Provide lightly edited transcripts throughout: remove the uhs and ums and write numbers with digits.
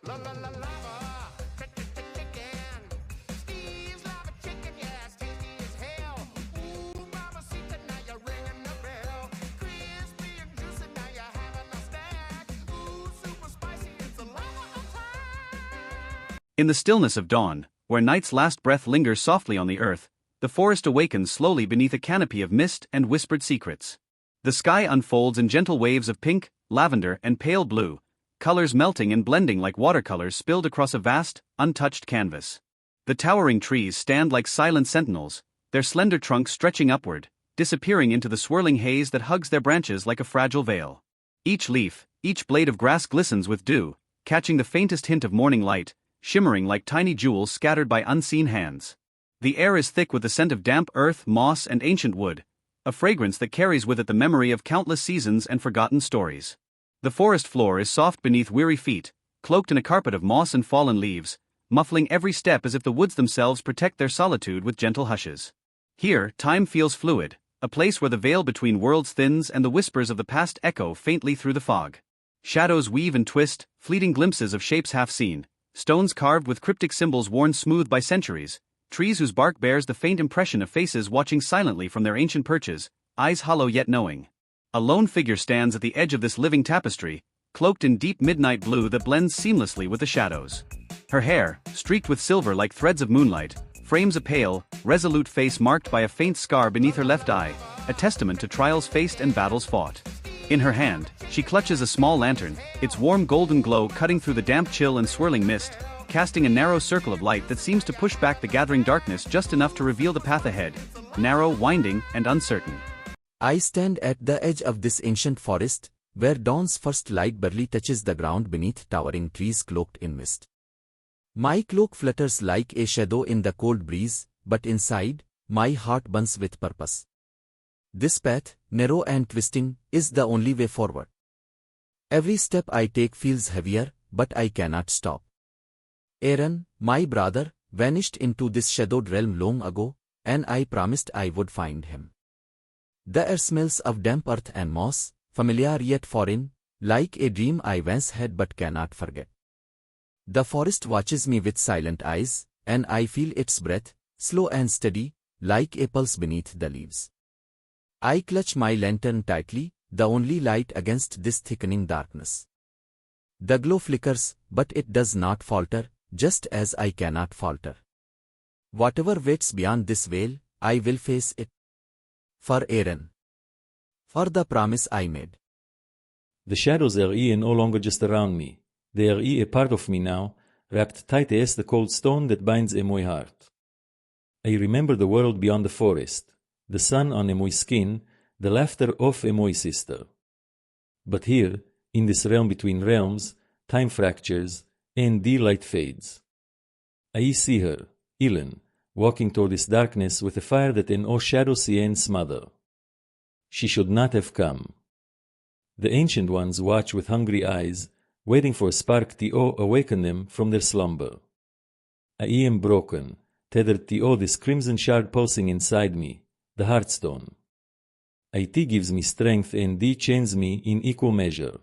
La la la lava, chicken. Steve's lava chicken, yeah, it's tasty as hell. Ooh, mama, see now you're ringing the bell. Crispy and juicy, now you're having a snack. Ooh, super spicy, it's a lava attack. In the stillness of dawn, where night's last breath lingers softly on the earth, the forest awakens slowly beneath a canopy of mist and whispered secrets. The sky unfolds in gentle waves of pink, lavender, and pale blue, colors melting and blending like watercolors spilled across a vast, untouched canvas. The towering trees stand like silent sentinels, their slender trunks stretching upward, disappearing into the swirling haze that hugs their branches like a fragile veil. Each leaf, each blade of grass glistens with dew, catching the faintest hint of morning light, shimmering like tiny jewels scattered by unseen hands. The air is thick with the scent of damp earth, moss, and ancient wood, a fragrance that carries with it the memory of countless seasons and forgotten stories. The forest floor is soft beneath weary feet, cloaked in a carpet of moss and fallen leaves, muffling every step as if the woods themselves protect their solitude with gentle hushes. Here, time feels fluid, a place where the veil between worlds thins and the whispers of the past echo faintly through the fog. Shadows weave and twist, fleeting glimpses of shapes half seen, stones carved with cryptic symbols worn smooth by centuries, trees whose bark bears the faint impression of faces watching silently from their ancient perches, eyes hollow yet knowing. A lone figure stands at the edge of this living tapestry, cloaked in deep midnight blue that blends seamlessly with the shadows. Her hair, streaked with silver like threads of moonlight, frames a pale, resolute face marked by a faint scar beneath her left eye, a testament to trials faced and battles fought. In her hand, she clutches a small lantern, its warm golden glow cutting through the damp chill and swirling mist, casting a narrow circle of light that seems to push back the gathering darkness just enough to reveal the path ahead, narrow, winding, and uncertain. I stand at the edge of this ancient forest, where dawn's first light barely touches the ground beneath towering trees cloaked in mist. My cloak flutters like a shadow in the cold breeze, but inside, my heart burns with purpose. This path, narrow and twisting, is the only way forward. Every step I take feels heavier, but I cannot stop. Aaron, my brother, vanished into this shadowed realm long ago, and I promised I would find him. The air smells of damp earth and moss, familiar yet foreign, like a dream I once had but cannot forget. The forest watches me with silent eyes, and I feel its breath, slow and steady, like a pulse beneath the leaves. I clutch my lantern tightly, the only light against this thickening darkness. The glow flickers, but it does not falter, just as I cannot falter. Whatever waits beyond this veil, I will face it. For Aaron. For the promise I made. The shadows are no longer just around me. They are a part of me now, wrapped tight as the cold stone that binds my heart. I remember the world beyond the forest, the sun on my skin, the laughter of my sister. But here, in this realm between realms, time fractures, and the light fades. I see her, Ellen, walking toward this darkness with a fire that in all shadow and smother. She should not have come. The ancient ones watch with hungry eyes, waiting for a spark to awaken them from their slumber. I am broken, tethered to this crimson shard pulsing inside me, the heartstone. It gives me strength and chains me in equal measure.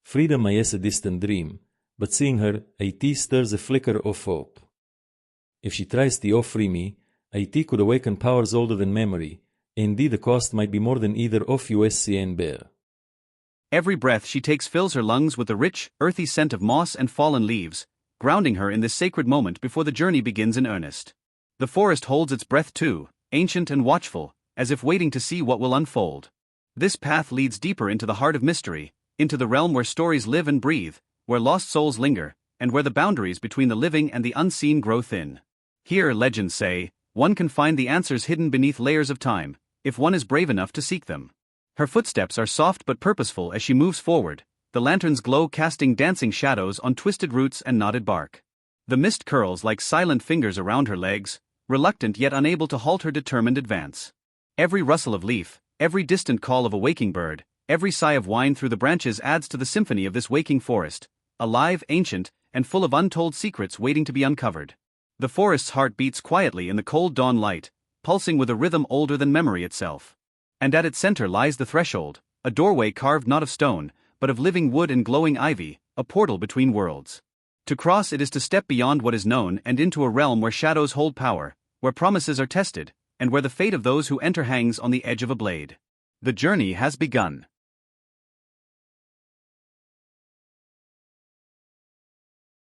Freedom is a distant dream, but seeing her, it stirs a flicker of hope. If she tries to free me, it could awaken powers older than memory, and the cost might be more than either of us and bear. Every breath she takes fills her lungs with the rich, earthy scent of moss and fallen leaves, grounding her in this sacred moment before the journey begins in earnest. The forest holds its breath too, ancient and watchful, as if waiting to see what will unfold. This path leads deeper into the heart of mystery, into the realm where stories live and breathe, where lost souls linger, and where the boundaries between the living and the unseen grow thin. Here, legends say, one can find the answers hidden beneath layers of time, if one is brave enough to seek them. Her footsteps are soft but purposeful as she moves forward, the lantern's glow casting dancing shadows on twisted roots and knotted bark. The mist curls like silent fingers around her legs, reluctant yet unable to halt her determined advance. Every rustle of leaf, every distant call of a waking bird, every sigh of wind through the branches adds to the symphony of this waking forest, alive, ancient, and full of untold secrets waiting to be uncovered. The forest's heart beats quietly in the cold dawn light, pulsing with a rhythm older than memory itself. And at its center lies the threshold, a doorway carved not of stone, but of living wood and glowing ivy, a portal between worlds. To cross it is to step beyond what is known and into a realm where shadows hold power, where promises are tested, and where the fate of those who enter hangs on the edge of a blade. The journey has begun.